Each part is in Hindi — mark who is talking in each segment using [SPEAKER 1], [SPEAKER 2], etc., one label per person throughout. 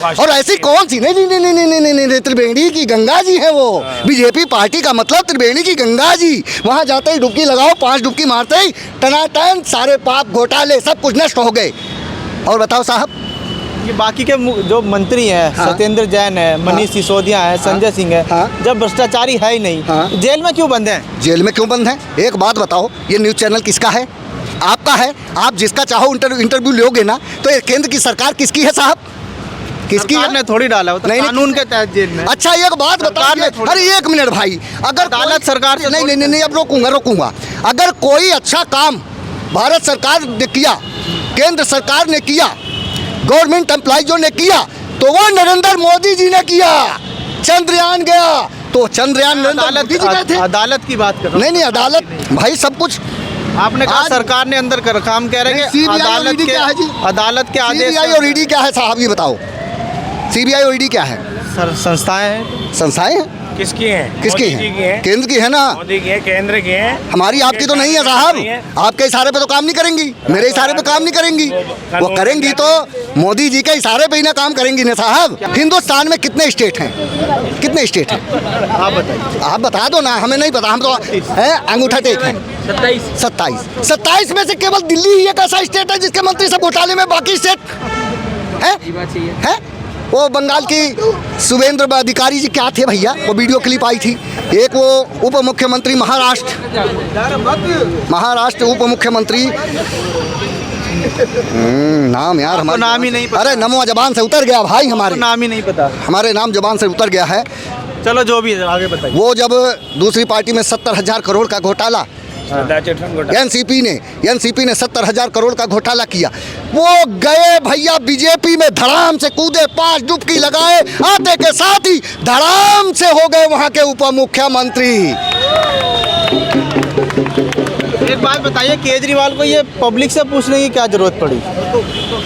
[SPEAKER 1] और ऐसी कौन सी नहीं नहीं नहीं नहीं नहीं नहीं त्रिवेणी की गंगा जी है वो। बीजेपी पार्टी का मतलब त्रिवेणी की गंगा जी। वहाँ जाते ही डुबकी लगाओ, 5 डुबकी मारते ही टनाटन सारे पाप घोटाले सब कुछ नष्ट हो गए। और बताओ साहब,
[SPEAKER 2] ये बाकी के जो मंत्री हैं,
[SPEAKER 1] हाँ।
[SPEAKER 2] सत्येंद्र जैन है, मनीष सिसोदिया है, संजय सिंह है,
[SPEAKER 1] हाँ।
[SPEAKER 2] जब भ्रष्टाचारी है ही नहीं,
[SPEAKER 1] हाँ।
[SPEAKER 2] जेल में क्यों बंद हैं?
[SPEAKER 1] जेल में क्यों बंद है? एक बात बताओ, ये न्यूज़ चैनल किसका है? आपका है। आप जिसका चाहो इंटरव्यू लोगे ना, तो ये केंद्र की सरकार किसकी है साहब? किसकी
[SPEAKER 2] सरकार
[SPEAKER 1] है?
[SPEAKER 2] ने थोड़ी डाला, वो तो
[SPEAKER 1] नहीं,
[SPEAKER 2] कानून के तहत जेल में।
[SPEAKER 1] अच्छा एक बात
[SPEAKER 2] सरकार ने
[SPEAKER 1] बताओ, अरे एक मिनट भाई, अगर
[SPEAKER 2] अदालत सरकार से
[SPEAKER 1] नहीं नहीं नहीं नहीं, अब रोकूंगा। अगर कोई अच्छा काम भारत सरकार ने किया, केंद्र सरकार ने किया, गवर्नमेंट एम्प्लॉइजों ने किया, तो वो नरेंद्र मोदी जी ने किया। चंद्रयान गया तो चंद्रयान नरेंद्र मोदी जी गए थे।
[SPEAKER 2] अदालत की बात कर रहा
[SPEAKER 1] नहीं नहीं, अदालत भाई सब कुछ।
[SPEAKER 2] हूं। आपने कहा
[SPEAKER 1] आज-
[SPEAKER 2] सरकार ने अंदर कर काम कह रहे हैं कि
[SPEAKER 1] CBI और ED क्या है जी?
[SPEAKER 2] अदालत के आदेश
[SPEAKER 1] सीबीआई और ईडी क्या है साहब, ये बताओ। सीबीआई और ईडी क्या है?
[SPEAKER 2] संस्थाएं हैं।
[SPEAKER 1] संस्थाएं हैं।
[SPEAKER 3] किसकी हैं?
[SPEAKER 1] किसकी
[SPEAKER 3] मोदी जी की
[SPEAKER 1] है?
[SPEAKER 3] हैं,
[SPEAKER 1] केंद्र की है ना।
[SPEAKER 3] मोदी की है, केंद्र की है।
[SPEAKER 1] हमारी आपकी तो नहीं है साहब। आपके इशारे पे तो काम नहीं करेंगी, मेरे इशारे पे काम नहीं करेंगी। वो करेंगी तो मोदी जी के इशारे पे ही ना काम करेंगी ना साहब। हिंदुस्तान में कितने स्टेट हैं? कितने स्टेट हैं?
[SPEAKER 2] आप बताइए।
[SPEAKER 1] आप बता दो ना, हमें नहीं पता। हम तो है अंगूठा टेक है। 27 में से केवल दिल्ली ही एक ऐसा स्टेट है जिसके मंत्री सब घोटाले में, बाकी स्टेट है। वो बंगाल की शुभेंद्र अधिकारी जी क्या थे भैया, वो वीडियो क्लिप आई थी। एक वो उप मुख्यमंत्री महाराष्ट्र उप मुख्यमंत्री, नाम यार हमारा
[SPEAKER 2] नाम ही नहीं पता।
[SPEAKER 1] अरे नमो जबान से उतर गया भाई, हमारे
[SPEAKER 2] नाम ही नहीं पता।
[SPEAKER 1] हमारे नाम जबान से उतर गया है।
[SPEAKER 2] चलो जो भी है, आगे बताइए।
[SPEAKER 1] वो जब दूसरी पार्टी में 70,000 करोड़ का घोटाला, एनसीपी ने 70,000 करोड़ का घोटाला किया, वो गए भैया बीजेपी में, धड़ाम से कूदे, 5 डुबकी लगाए, आते के साथ ही धड़ाम से हो गए वहां के उप मुख्यमंत्री।
[SPEAKER 2] एक बात बताइए, केजरीवाल को ये पब्लिक से पूछने की क्या जरूरत पड़ी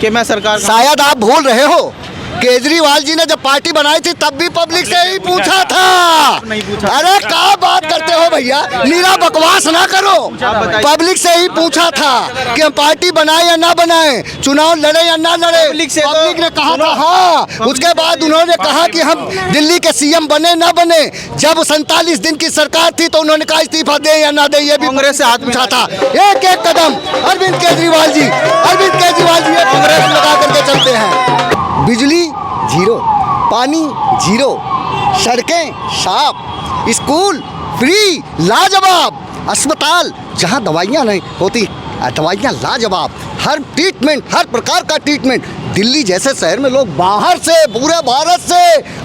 [SPEAKER 2] कि मैं सरकार का?
[SPEAKER 1] शायद आप भूल रहे हो, केजरीवाल जी ने जब पार्टी बनाई थी तब भी पब्लिक से ही पूछा था।
[SPEAKER 2] नहीं पूछा।
[SPEAKER 1] अरे क्या बात करते हो भैया, नीरा बकवास ना करो। पब्लिक से ही पूछा था कि हम पार्टी बनाए या ना बनाए, चुनाव लड़े या ना लड़े।
[SPEAKER 2] पब्लिक
[SPEAKER 1] ने कहा था हाँ। उसके बाद उन्होंने कहा कि हम दिल्ली के सीएम बने ना बने। जब 47 दिन की सरकार थी तो उन्होंने कहा इस्तीफा दे या ना दे, ये भी
[SPEAKER 2] कांग्रेस से हाथ
[SPEAKER 1] पूछा था। एक एक कदम अरविंद केजरीवाल जी कांग्रेस लगा करके चलते हैं। बिजली जीरो, पानी जीरो, सड़कें साफ, स्कूल फ्री लाजवाब, अस्पताल जहां दवाइयां नहीं होती दवाइयां लाजवाब, हर ट्रीटमेंट, हर प्रकार का ट्रीटमेंट। दिल्ली जैसे शहर में लोग बाहर से, पूरे भारत से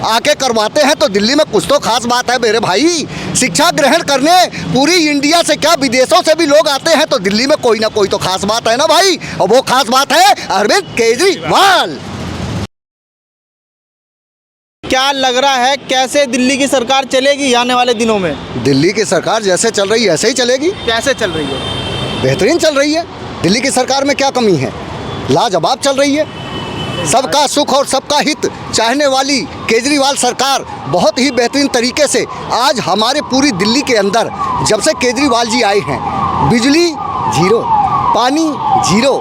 [SPEAKER 1] आके करवाते हैं, तो दिल्ली में कुछ तो खास बात है मेरे भाई। शिक्षा ग्रहण करने पूरी इंडिया से क्या विदेशों से भी लोग आते हैं, तो दिल्ली में कोई ना कोई तो खास बात है ना भाई। और वो खास बात है अरविंद केजरीवाल।
[SPEAKER 2] क्या लग रहा है, कैसे दिल्ली की सरकार चलेगी आने वाले दिनों में?
[SPEAKER 1] दिल्ली की सरकार जैसे चल रही है ऐसे ही चलेगी।
[SPEAKER 2] कैसे चल रही है?
[SPEAKER 1] बेहतरीन चल रही है। दिल्ली की सरकार में क्या कमी है? लाजवाब चल रही है। सबका सुख और सबका हित चाहने वाली केजरीवाल सरकार बहुत ही बेहतरीन तरीके से आज हमारे पूरी दिल्ली के अंदर जब से केजरीवाल जी आए हैं, बिजली जीरो, पानी जीरो,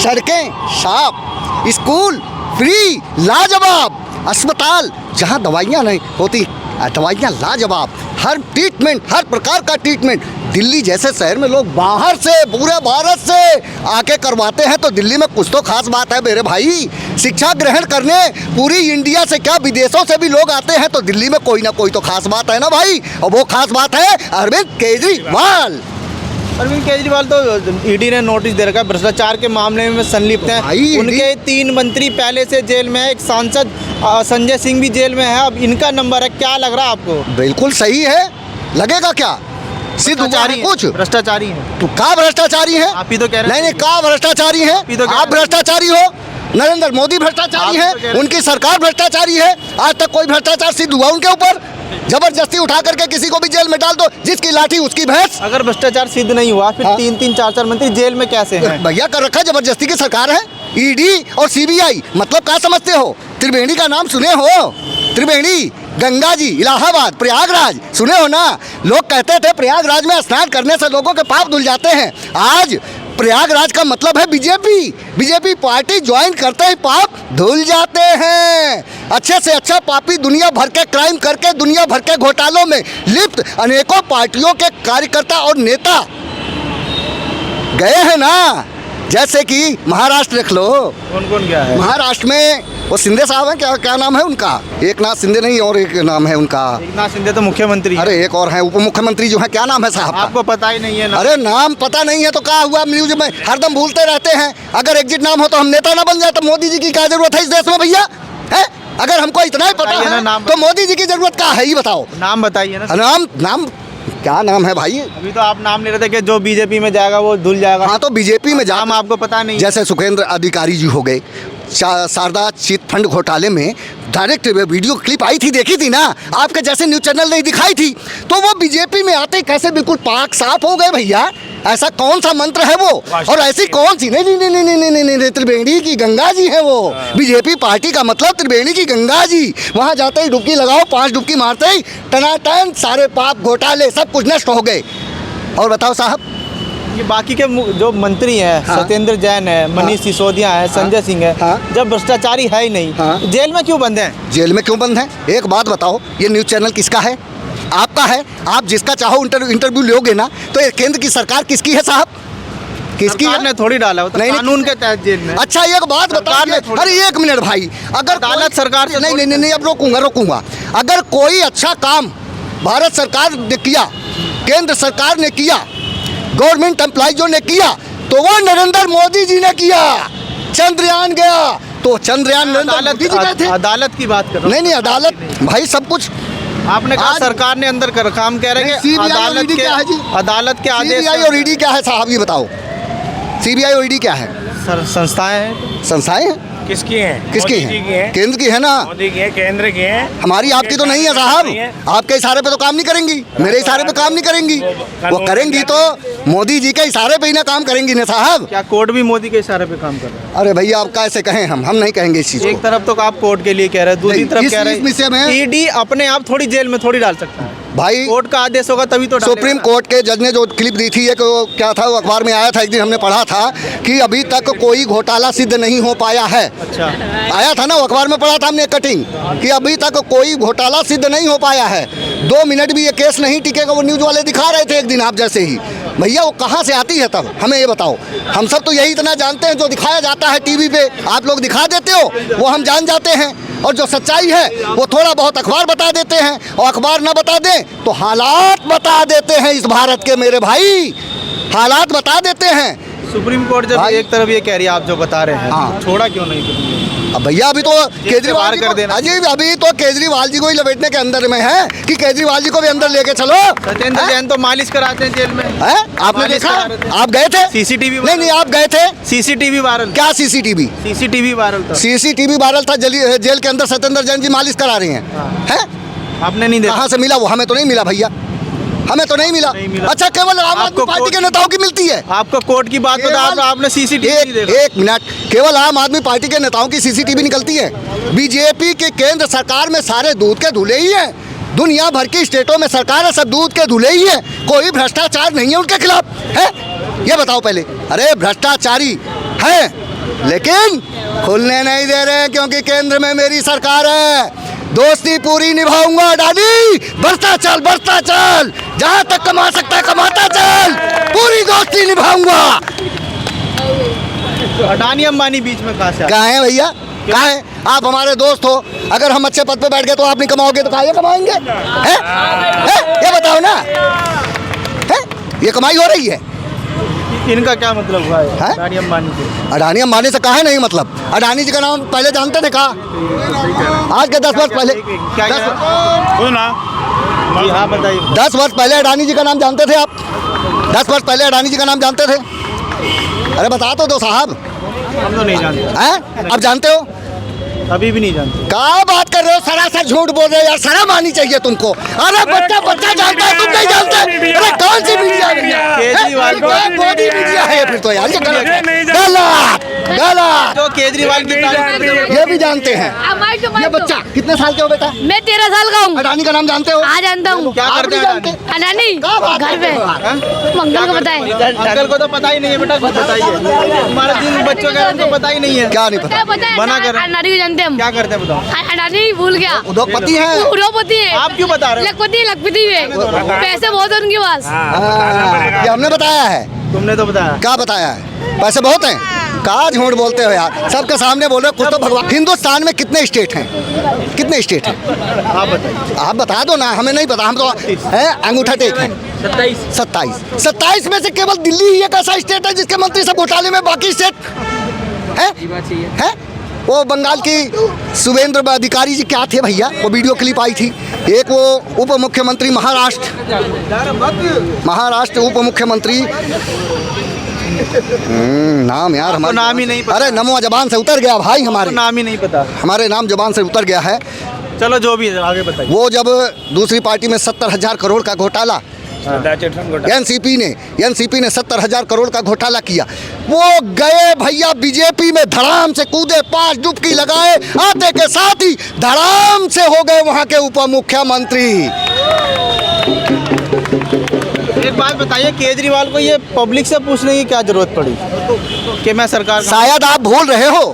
[SPEAKER 1] सड़कें साफ, स्कूल फ्री लाजवाब, अस्पताल जहां दवाइयां नहीं होती दवाइयां लाजवाब, हर ट्रीटमेंट, हर प्रकार का ट्रीटमेंट। दिल्ली जैसे शहर में लोग बाहर से, पूरे भारत से आके करवाते हैं, तो दिल्ली में कुछ तो खास बात है मेरे भाई। शिक्षा ग्रहण करने पूरी इंडिया से क्या विदेशों से भी लोग आते हैं, तो दिल्ली में कोई ना कोई तो खास बात है ना भाई। और वो खास बात है अरविंद केजरीवाल।
[SPEAKER 2] अरविंद केजरीवाल तो ईडी ने नोटिस दे रखा है, भ्रष्टाचार के मामले में संलिप्त
[SPEAKER 1] भाई,
[SPEAKER 2] हैं। उनके 3 मंत्री पहले से जेल में है, एक सांसद संजय सिंह भी जेल में है, अब इनका नंबर है। क्या लग रहा है आपको?
[SPEAKER 1] बिल्कुल सही है, लगेगा क्या? सिद्ध हुआ है कुछ?
[SPEAKER 2] भ्रष्टाचारी है।
[SPEAKER 1] तो का भ्रष्टाचारी है?
[SPEAKER 2] आप ही तो कह रहे हैं।
[SPEAKER 1] नहीं, का भ्रष्टाचारी है? आप भ्रष्टाचारी हो, नरेंद्र मोदी भ्रष्टाचारी है, उनकी सरकार भ्रष्टाचारी है। आज तक कोई भ्रष्टाचार सिद्ध हुआ उनके ऊपर? जबरदस्ती उठा करके किसी को भी जेल में डाल दो, जिसकी लाठी उसकी भैंस।
[SPEAKER 2] अगर भ्रष्टाचार सिद्ध नहीं हुआ, फिर 3-3, 4-4 मंत्री जेल में कैसे हैं?
[SPEAKER 1] भैया कर रखा, जबरदस्ती की सरकार है। ईडी और सीबीआई मतलब क्या समझते हो? त्रिवेणी का नाम सुने हो? त्रिवेणी, गंगा जी, इलाहाबाद, प्रयागराज सुने हो ना? लोग कहते थे प्रयागराज में स्नान करने से लोगों के पाप धुल जाते हैं। आज प्रयागराज का मतलब है बीजेपी। बीजेपी पार्टी ज्वाइन करते ही पाप धुल जाते हैं। अच्छे से अच्छा पापी दुनिया भर के क्राइम करके दुनिया भर के घोटालों में लिप्त अनेकों पार्टियों के कार्यकर्ता और नेता गए हैं ना। जैसे कि महाराष्ट्र देख लो,
[SPEAKER 2] कौन कौन गया है?
[SPEAKER 1] महाराष्ट्र में वो शिंदे साहब हैं, क्या क्या नाम है उनका? एक नाथ शिंदे नहीं और एक नाम है उनका,
[SPEAKER 2] एकनाथ शिंदे तो मुख्यमंत्री हैं।
[SPEAKER 1] अरे एक और है उप मुख्यमंत्री जो है, क्या नाम है साहब का?
[SPEAKER 2] आपको पता ही नहीं है ना?
[SPEAKER 1] अरे नाम पता नहीं है तो क्या हुआ, न्यूज में हरदम भूलते रहते हैं। अगर एग्जिट नाम हो तो हम नेता ना बन जाए, तो मोदी जी की क्या जरूरत है इस देश में भैया? है अगर हमको इतना ही पता
[SPEAKER 2] बताइए ना
[SPEAKER 1] है
[SPEAKER 2] नाम।
[SPEAKER 1] तो मोदी जी की जरूरत क्या है, ये बताओ।
[SPEAKER 2] नाम बताइए ना।
[SPEAKER 1] नाम नाम क्या नाम है भाई?
[SPEAKER 2] अभी तो आप नाम ले रहे थे कि जो बीजेपी में जाएगा वो धुल जाएगा।
[SPEAKER 1] हाँ तो बीजेपी में
[SPEAKER 2] नाम आपको पता नहीं है।
[SPEAKER 1] जैसे सुखेंद्र अधिकारी जी हो गए, शारदा चिट फंड घोटाले में डायरेक्ट वीडियो क्लिप आई थी, देखी थी ना? आपके जैसे न्यूज चैनल ने दिखाई थी। तो वो बीजेपी में आते ही कैसे बिल्कुल पाक साफ हो गए भैया। ऐसा कौन सा मंत्र है वो, और ऐसी कौन सी नहीं नहीं नहीं नहीं नहीं नहीं त्रिवेणी की गंगा जी है वो। बीजेपी पार्टी का मतलब त्रिवेणी की गंगा जी। वहाँ जाते ही डुबकी लगाओ, 5 डुबकी मारते ही टनाटन सारे पाप घोटाले सब कुछ नष्ट हो गए। और बताओ साहब,
[SPEAKER 2] ये बाकी के जो मंत्री हैं,
[SPEAKER 1] हाँ।
[SPEAKER 2] सत्येंद्र जैन है, मनीष सिसोदिया है, संजय सिंह है,
[SPEAKER 1] हाँ।
[SPEAKER 2] जब भ्रष्टाचारी है ही नहीं,
[SPEAKER 1] हाँ।
[SPEAKER 2] जेल में क्यों बंद हैं?
[SPEAKER 1] जेल में क्यों बंद है? एक बात बताओ, ये न्यूज चैनल किसका है? आपका है। आप जिसका चाहो इंटरव्यू लोगे ना, तो ये केंद्र की सरकार किसकी है साहब? किसकी
[SPEAKER 2] सरकार
[SPEAKER 1] है?
[SPEAKER 2] ने थोड़ी डाला, वो तो
[SPEAKER 1] नहीं, नहीं,
[SPEAKER 2] कानून के तहत जेल में।
[SPEAKER 1] अच्छा एक बात
[SPEAKER 2] सरकार ने
[SPEAKER 1] बताइए,
[SPEAKER 2] थोड़ी-
[SPEAKER 1] अरे एक मिनट भाई, अगर
[SPEAKER 2] अदालत
[SPEAKER 1] कोई-
[SPEAKER 2] सरकार से
[SPEAKER 1] नहीं
[SPEAKER 2] थोड़ी-
[SPEAKER 1] नहीं नहीं अब रोकूंगा। अगर कोई अच्छा काम भारत सरकार ने किया, केंद्र सरकार ने किया, गवर्नमेंट एम्प्लॉइजों ने किया, तो वो नरेंद्र मोदी जी ने किया। चंद्रयान गया तो चंद्रयान नरेंद्र मोदी जी गए थे।
[SPEAKER 2] अदालत की बात कर रहा हूँ।
[SPEAKER 1] नहीं अदालत भाई सब कुछ।
[SPEAKER 2] आपने कहा
[SPEAKER 1] आज-
[SPEAKER 2] सरकार ने अंदर कर काम कह रहे हैं कि
[SPEAKER 1] CBI और
[SPEAKER 2] अदालत
[SPEAKER 1] ED क्या है जी?
[SPEAKER 2] अदालत के आदेश
[SPEAKER 1] सीबीआई और ईडी क्या है साहब, ये बताओ। सीबीआई और ईडी क्या है?
[SPEAKER 2] संस्थाएं हैं।
[SPEAKER 1] संस्थाएं हैं।
[SPEAKER 3] किसकी हैं?
[SPEAKER 1] किसकी
[SPEAKER 3] मोदी जी की
[SPEAKER 1] है?
[SPEAKER 3] हैं।
[SPEAKER 1] केंद्र की है ना।
[SPEAKER 3] मोदी की है, केंद्र की है।
[SPEAKER 1] हमारी आपकी तो नहीं है साहब। आपके इशारे पे तो काम नहीं करेंगी, मेरे इशारे पे काम नहीं करेंगी। वो करेंगी तो मोदी जी के इशारे पे ही ना काम करेंगी ना साहब।
[SPEAKER 2] क्या कोर्ट भी मोदी के इशारे पे काम कर रहा है?
[SPEAKER 1] अरे भैया आप कैसे कहें, हम नहीं कहेंगे इस चीज
[SPEAKER 2] एक
[SPEAKER 1] को।
[SPEAKER 2] तरफ तो आप कोर्ट के लिए कह रहे हैं, दूसरी
[SPEAKER 1] नहीं,
[SPEAKER 2] तरफ
[SPEAKER 1] इस-
[SPEAKER 2] कह रहे
[SPEAKER 1] इस विषय में-
[SPEAKER 2] हैं ईडी अपने आप थोड़ी जेल में थोड़ी डाल सकता है।
[SPEAKER 1] भाई
[SPEAKER 2] कोर्ट का आदेश होगा तभी तो डालेगा
[SPEAKER 1] सुप्रीम
[SPEAKER 2] ना।
[SPEAKER 1] कोर्ट के जज ने जो क्लिप दी थी, एक वो क्या था, वो अखबार में आया था, एक दिन हमने पढ़ा था कि अभी तक कोई घोटाला सिद्ध नहीं हो पाया है।
[SPEAKER 2] अच्छा,
[SPEAKER 1] आया था ना, वो अखबार में पढ़ा था हमने कटिंग कि अभी तक कोई घोटाला सिद्ध नहीं हो पाया है। 2 मिनट भी ये केस नहीं टिकेगा, वो न्यूज़ वाले दिखा रहे थे एक दिन आप जैसे ही। भैया वो कहाँ से आती है तब, हमें ये बताओ। हम सब तो यही इतना जानते हैं, जो दिखाया जाता है टीवी पे आप लोग दिखा देते हो वो हम जान जाते हैं, और जो सच्चाई है वो थोड़ा बहुत अखबार बता देते हैं, और अखबार ना बता दें तो हालात बता देते हैं इस भारत के मेरे भाई, हालात बता देते हैं।
[SPEAKER 2] सुप्रीम कोर्ट जब
[SPEAKER 1] भाई-
[SPEAKER 2] एक तरफ ये कह रही है, आप जो बता रहे हैं,
[SPEAKER 1] हाँ।
[SPEAKER 2] छोड़ा क्यों नहीं तुमने?
[SPEAKER 1] अब भैया अभी तो केजरीवाल
[SPEAKER 2] बाहर
[SPEAKER 1] जी
[SPEAKER 2] कर
[SPEAKER 1] को-
[SPEAKER 2] देना।
[SPEAKER 1] अजी अभी तो केजरीवाल जी को ही लपेटने के अंदर में है कि केजरीवाल जी को भी अंदर लेके चलो।
[SPEAKER 2] सत्येंद्र
[SPEAKER 1] हैं?
[SPEAKER 2] जैन तो मालिश कराते हैं जेल में।
[SPEAKER 1] हैं? आपने
[SPEAKER 2] मालिश
[SPEAKER 1] देखा?
[SPEAKER 2] करा रहे थे।
[SPEAKER 1] आप गए थे?
[SPEAKER 2] सीसीटीवी
[SPEAKER 1] नहीं आप गए थे?
[SPEAKER 2] CCTV viral.
[SPEAKER 1] क्या सीसीटीवी?
[SPEAKER 2] सीसीटीवी वायरल था।
[SPEAKER 1] सीसीटीवी वायरल था, जेल के अंदर सत्येंद्र जैन जी मालिश करा रही हैं।
[SPEAKER 2] हाँ।
[SPEAKER 1] हैं?
[SPEAKER 2] आपने नहीं देखा?
[SPEAKER 1] कहाँ से मिला वो? हमें तो नहीं मिला भैया, हमें तो नहीं मिला।
[SPEAKER 2] नहीं मिला।
[SPEAKER 1] अच्छा केवल आम आदमी
[SPEAKER 2] आपको
[SPEAKER 1] पार्टी
[SPEAKER 2] कोर्ट
[SPEAKER 1] के
[SPEAKER 2] की-
[SPEAKER 1] नेताओं की मिलती है?
[SPEAKER 2] आपको कोर्ट की बात बता,
[SPEAKER 1] केवल-
[SPEAKER 2] आपने सीसीटीवी नहीं देखा।
[SPEAKER 1] एक मिनट, केवल आम आदमी पार्टी के नेताओं की सीसीटीवी निकलती है? बीजेपी के केंद्र सरकार में सारे दूध के धुले ही हैं। दुनिया भर की स्टेटों में सरकार है, सब दूध के धुले ही है। कोई भ्रष्टाचार नहीं है उनके खिलाफ, है? ये बताओ पहले। अरे भ्रष्टाचारी है लेकिन खुलने नहीं दे रहे, क्योंकि केंद्र में मेरी सरकार है। दोस्ती पूरी निभाऊंगा अडानी, बढ़ता चल, जहां तक कमा सकता है कमाता चल, पूरी दोस्ती निभाऊंगा।
[SPEAKER 2] अडानी अंबानी बीच में कहाँ से आए?
[SPEAKER 1] कहाँ है भैया, कहाँ है? आप हमारे दोस्त हो, अगर हम अच्छे पद पे बैठ गए तो आप नहीं कमाओगे तो कहाँ ये कमाएंगे? हैं? ये बताओ ना, है? ये कमाई हो रही है?
[SPEAKER 2] इनका क्या मतलब हुआ है
[SPEAKER 1] हैं?
[SPEAKER 2] अडानी अंबानी से?
[SPEAKER 1] अडानी अंबानी से कहा नहीं मतलब? अडानी जी का नाम पहले जानते थे कहा? आज के 10 वर्ष पहले,
[SPEAKER 2] क्या
[SPEAKER 3] सुना
[SPEAKER 2] जी हाँ बताइए।
[SPEAKER 1] 10 वर्ष पहले अडानी जी का नाम जानते थे आप? 10 वर्ष पहले अडानी जी का नाम जानते थे? अरे बता तो दो साहब।
[SPEAKER 2] हम तो नहीं जानते,
[SPEAKER 1] हैं? अब जानते हो?
[SPEAKER 2] अभी भी नहीं जानते।
[SPEAKER 1] क्या बात कर रहे हो, सरासर झूठ बोल रहे हो यार, शर्म आनी चाहिए तुमको। अरे बच्चा जानता है, तुम नहीं जानते? अरे कौन सी मीडिया है भैया?
[SPEAKER 2] केजरीवाल को-
[SPEAKER 1] मोदी मीडिया है फिर तो यार, ये गलत है। गलत गलत।
[SPEAKER 2] जो केजरीवाल की तारीफ
[SPEAKER 1] ये भी जानते हैं। ये बच्चा कितने साल के हो बेटा?
[SPEAKER 4] मैं 13 साल का हूँ।
[SPEAKER 1] अडानी का नाम जानते हो?
[SPEAKER 4] हाँ जानता हूँ।
[SPEAKER 2] क्या
[SPEAKER 1] आप
[SPEAKER 2] करते
[SPEAKER 1] नहीं
[SPEAKER 2] हैं
[SPEAKER 1] जानते?
[SPEAKER 4] अडानी
[SPEAKER 1] क्या बात
[SPEAKER 4] घर पे
[SPEAKER 1] करते हो आप?
[SPEAKER 4] मंगल को बताए।
[SPEAKER 2] अंकल को तो पता ही नहीं है बेटा, कुछ बताइए। हमारे जिन बच्चों का उनको पता ही नहीं है।
[SPEAKER 1] क्या नहीं पता?
[SPEAKER 2] मना कर।
[SPEAKER 4] अडानी को जानते हम।
[SPEAKER 2] क्या करते हैं बताओ?
[SPEAKER 4] अडानी भूल गया।
[SPEAKER 1] उद्योगपति हैं।
[SPEAKER 4] उद्योगपति है।
[SPEAKER 2] आप क्यों बता रहे हो?
[SPEAKER 4] लखपति है। पैसे बहुत है उनके पास।
[SPEAKER 1] ये हमने बताया है।
[SPEAKER 2] तुमने तो बताया।
[SPEAKER 1] क्या बताया है? पैसे बहुत हैं। कहाँ झूठ बोलते हो यार, सबके सामने बोल रहे हो। कुछ तो भगवान। हिंदुस्तान में कितने स्टेट हैं? कितने स्टेट हैं?
[SPEAKER 2] आप बताइए।
[SPEAKER 1] आप बता दो ना, हमें नहीं पता। हम तो है अंगूठा टेक हैं। 27 में से केवल दिल्ली ही एक ऐसा स्टेट है जिसके मंत्री सब घोटाले में, बाकी स्टेट है? वो बंगाल की शुभेंद्र अधिकारी जी क्या थे भैया, वो वीडियो क्लिप आई थी। एक वो उप मुख्यमंत्री महाराष्ट्र उप मुख्यमंत्री, नाम यार हमारे
[SPEAKER 2] नाम ही नहीं पता।
[SPEAKER 1] अरे नमो जबान से उतर गया भाई, हमारे
[SPEAKER 2] नाम ही नहीं पता।
[SPEAKER 1] हमारे नाम जबान से उतर गया है।
[SPEAKER 2] चलो जो भी है आगे बताइए।
[SPEAKER 1] वो जब दूसरी पार्टी में 70,000 करोड़ का घोटाला एनसीपी ने 70,000 करोड़ का घोटाला किया, वो गए भैया बीजेपी में, धड़ाम से कूदे, 5 डुबकी लगाए, आते के साथ ही धड़ाम से हो गए वहां के उप मुख्यमंत्री।
[SPEAKER 2] एक बात बताइए, केजरीवाल को ये पब्लिक से पूछने की क्या जरूरत पड़ी कि मैं सरकार
[SPEAKER 1] शायद आप भूल रहे हो,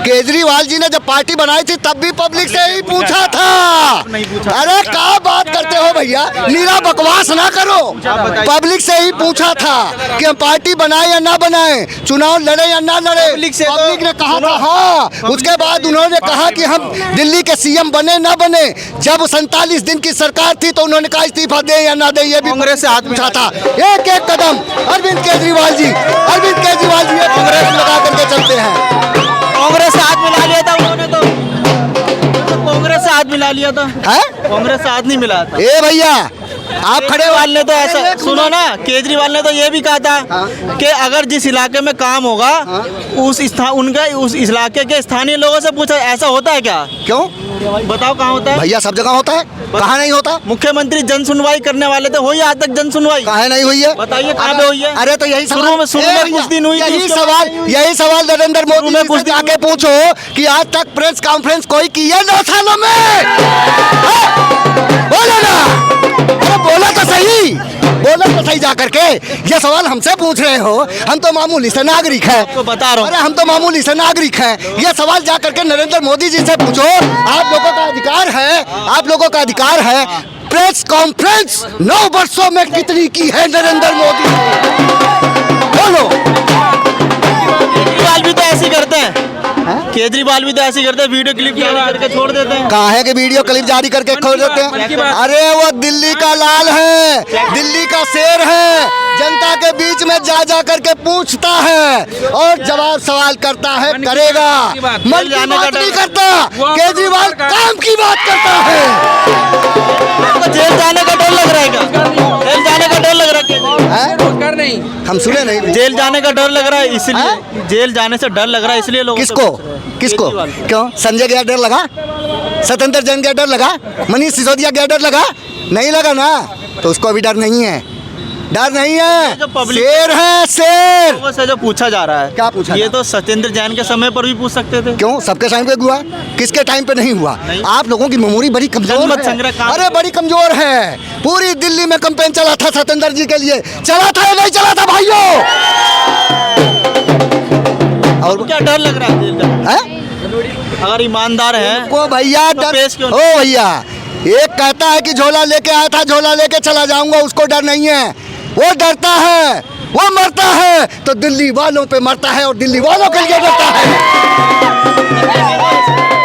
[SPEAKER 1] केजरीवाल जी ने जब पार्टी बनाई थी तब भी पब्लिक से ही पूछा था।
[SPEAKER 2] नहीं पूछा।
[SPEAKER 1] अरे क्या बात करते हो भैया, नीरा बकवास ना करो। पब्लिक से ही पूछा था कि हम पार्टी बनाए या ना बनाए, चुनाव लड़े या ना लड़े।
[SPEAKER 2] पब्लिक से तो-
[SPEAKER 1] पब्लिक ने कहा था हाँ। उसके बाद उन्होंने कहा कि हम दिल्ली के सीएम बने ना बने। जब 47 दिन की सरकार थी तो उन्होंने कहा इस्तीफा दे या ना दे, ये भी
[SPEAKER 2] कांग्रेस से हाथ
[SPEAKER 1] पूछा था। एक एक कदम अरविंद केजरीवाल जी कांग्रेस लगा करके चलते हैं।
[SPEAKER 2] कांग्रेस से हाथ मिला लिया था उन्होंने, तो कांग्रेस से हाथ मिला लिया था। कांग्रेस से हाथ नहीं मिला था।
[SPEAKER 1] ए भैया आप खड़े
[SPEAKER 2] केजरीवाल ने तो ऐसा सुनो ना, केजरीवाल ने तो ये भी कहा था कि अगर जिस इलाके में काम होगा उस इलाके के स्थानीय लोगों से पूछा। ऐसा होता है क्या?
[SPEAKER 1] क्यों
[SPEAKER 2] बताओ कहाँ होता है?
[SPEAKER 1] भैया सब जगह होता है, कहाँ नहीं होता?
[SPEAKER 2] मुख्यमंत्री जन सुनवाई करने वाले थे, हुई आज तक जन सुनवाई?
[SPEAKER 1] कहाँ नहीं हुई है?
[SPEAKER 2] बताइए कहाँ पे हुई है?
[SPEAKER 1] अरे तो यही
[SPEAKER 2] शुरू में कुछ दिन हुई थी,
[SPEAKER 1] यही
[SPEAKER 2] उसके बाद
[SPEAKER 1] यही सवाल नरेंद्र मोदी
[SPEAKER 2] में
[SPEAKER 1] जी
[SPEAKER 2] कुछ
[SPEAKER 1] से
[SPEAKER 2] दिन
[SPEAKER 1] जाके पूछो कि आज तक प्रेस कॉन्फ्रेंस कोई की है 9 सालों में? बोलो ना, अरे बोलो तो सही जा करके। ये सवाल हमसे पूछ रहे हो, हम तो मामूली से नागरिक हैं।
[SPEAKER 2] तो बता रहा हूँ।
[SPEAKER 1] अरे हम तो मामूली से नागरिक हैं। ये सवाल जा करके नरेंद्र मोदी जी से पूछो। आप लोगों का अधिकार है, प्रेस कॉन्फ्रेंस 9 वर्षों में कितनी की है नरेंद्र मोदी ने? बोलो।
[SPEAKER 2] केजरीवाल भी तो ऐसे करते हैं। केजरीवाल भी तो ऐसे करते हैं, वीडियो क्लिप जारी करके छोड़ देते हैं।
[SPEAKER 1] कहाँ है कि वीडियो क्लिप जारी करके खोल देते हैं? अरे वो दिल्ली का लाल है, दिल्ली का शेर है, जनता के बीच में जा करके पूछता है और जवाब सवाल करता है, करेगा। मन की बात नहीं करता, केजरीवाल काम की बात करता है।
[SPEAKER 2] तो जेल जाने का डर लग रहा है क्या? जेल जाने का डर लग रहा है?
[SPEAKER 1] हम सुने नहीं।
[SPEAKER 2] जेल जाने का डर लग रहा है, इसलिए जेल जाने से डर लग रहा है, इसलिए लोग
[SPEAKER 1] किसको क्यों? संजय गया डर लगा? सत्येंद्र जैन गया डर लगा? मनीष सिसोदिया गया डर लगा? नहीं लगा ना, तो उसको अभी डर नहीं है। शेर है, शेर।
[SPEAKER 2] लोगों से जो पूछा जा रहा है,
[SPEAKER 1] क्या पूछा?
[SPEAKER 2] ये तो सत्येंद्र जैन के समय पर भी पूछ सकते थे।
[SPEAKER 1] क्यों सबके टाइम पे हुआ, किसके टाइम पे नहीं हुआ? आप लोगों की मेमोरी बड़ी कमजोर
[SPEAKER 2] जनमत
[SPEAKER 1] है।
[SPEAKER 2] संग्रह काम-
[SPEAKER 1] अरे बड़ी कमजोर है। पूरी दिल्ली में कैंपेन चला था सत्येंद्र जी के लिए, चला था या नहीं चला था भाइयों?
[SPEAKER 2] और क्या डर लग रहा है जेल का?
[SPEAKER 1] हैं?
[SPEAKER 2] अगर ईमानदार है
[SPEAKER 1] वो भैया
[SPEAKER 2] तो पेश क्यों
[SPEAKER 1] ओ भैया, एक कहता है कि झोला लेके आया था, झोला लेके चला जाऊंगा, उसको डर नहीं है। वो डरता है, वो मरता है तो दिल्ली वालों पे मरता है और दिल्ली वालों के लिए डरता है।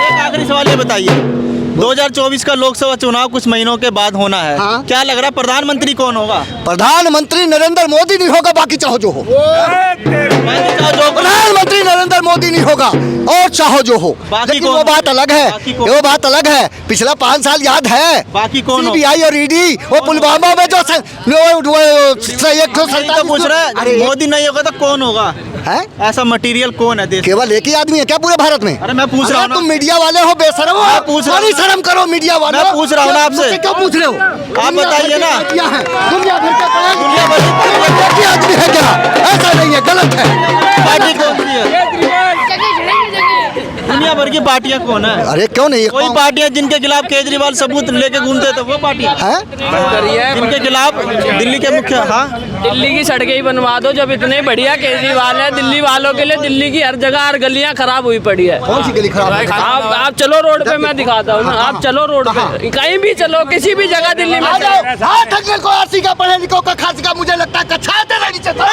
[SPEAKER 2] एक आखिरी सवाल ये बताइए, 2024 का लोकसभा चुनाव कुछ महीनों के बाद होना है।
[SPEAKER 1] हाँ।
[SPEAKER 2] क्या लग रहा है प्रधानमंत्री कौन होगा?
[SPEAKER 1] प्रधानमंत्री नरेंद्र मोदी नहीं होगा, बाकी चाहो जो हो। प्रधानमंत्री नरेंद्र मोदी नहीं होगा और चाहो जो हो,
[SPEAKER 2] बाकी
[SPEAKER 1] लेकिन
[SPEAKER 2] कौन?
[SPEAKER 1] वो बात अलग है।
[SPEAKER 2] बाकी कौन?
[SPEAKER 1] वो बात अलग है। पिछला 5 साल याद है?
[SPEAKER 2] बाकी कौन होगा?
[SPEAKER 1] सीबीआई और ईडी, वो पुलवामा में जो
[SPEAKER 2] तो पूछ रहा है, मोदी नहीं होगा तो कौन होगा?
[SPEAKER 1] है?
[SPEAKER 2] ऐसा मटेरियल कौन है देश?
[SPEAKER 1] केवल एक ही आदमी है क्या पूरे भारत में?
[SPEAKER 2] अरे मैं पूछ रहा हूँ ना।
[SPEAKER 1] तुम मीडिया वाले हो, बेशरम हो।
[SPEAKER 2] मैं पूछ रहा हूँ
[SPEAKER 1] थोड़ी
[SPEAKER 2] ना।
[SPEAKER 1] शर्म करो मीडिया वाले।
[SPEAKER 2] मैं पूछ रहा हूँ ना आपसे।
[SPEAKER 1] मुझसे क्यों पूछ रहे हो?
[SPEAKER 2] आप बताइए ना।
[SPEAKER 1] दुनिया भर के पढ़े
[SPEAKER 2] दुनिया भर के-
[SPEAKER 1] एक ही आदमी है क्या? ऐसा नहीं है, गलत है।
[SPEAKER 2] पार्टी कौन सी है? दुनिया भर की पार्टियां कौन है?
[SPEAKER 1] अरे क्यों नहीं?
[SPEAKER 2] कोई पार्टियां जिनके खिलाफ केजरीवाल सबूत लेके घूमते थे वो पार्टियां
[SPEAKER 1] है
[SPEAKER 2] जिनके खिलाफ दिल्ली के मुख्य
[SPEAKER 5] दिल्ली की सड़कें ही बनवा दो। जब इतने बढ़िया केजरीवाल है, दिल्ली वालों के लिए दिल्ली की हर जगह हर गलियां खराब हुई पड़ी है।
[SPEAKER 1] कौन सी गली खराब है?
[SPEAKER 5] आप चलो रोड पे, मैं दिखाता हूँ ना। आप चलो रोड पे, कहीं भी चलो, किसी भी जगह दिल्ली में
[SPEAKER 1] आ जाओ। हाँ, ठगने को आरसी का, पढ़े लिखो का, खास का, मुझे लगता है कच्छा तेरा नीचे था।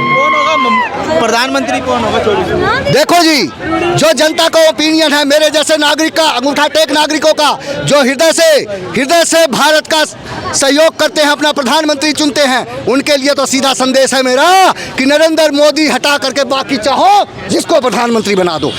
[SPEAKER 2] कौन होगा प्रधानमंत्री? कौन होगा 24?
[SPEAKER 1] देखो जी, जो जनता का ओपिनियन है, मेरे जैसे नागरिक का, अंगूठा टेक नागरिकों का, जो हृदय से भारत का सहयोग करते हैं, अपना प्रधानमंत्री चुनते हैं, उनके लिए तो सीधा संदेश है मेरा कि नरेंद्र मोदी हटा करके बाकी चाहो जिसको प्रधानमंत्री बना दो।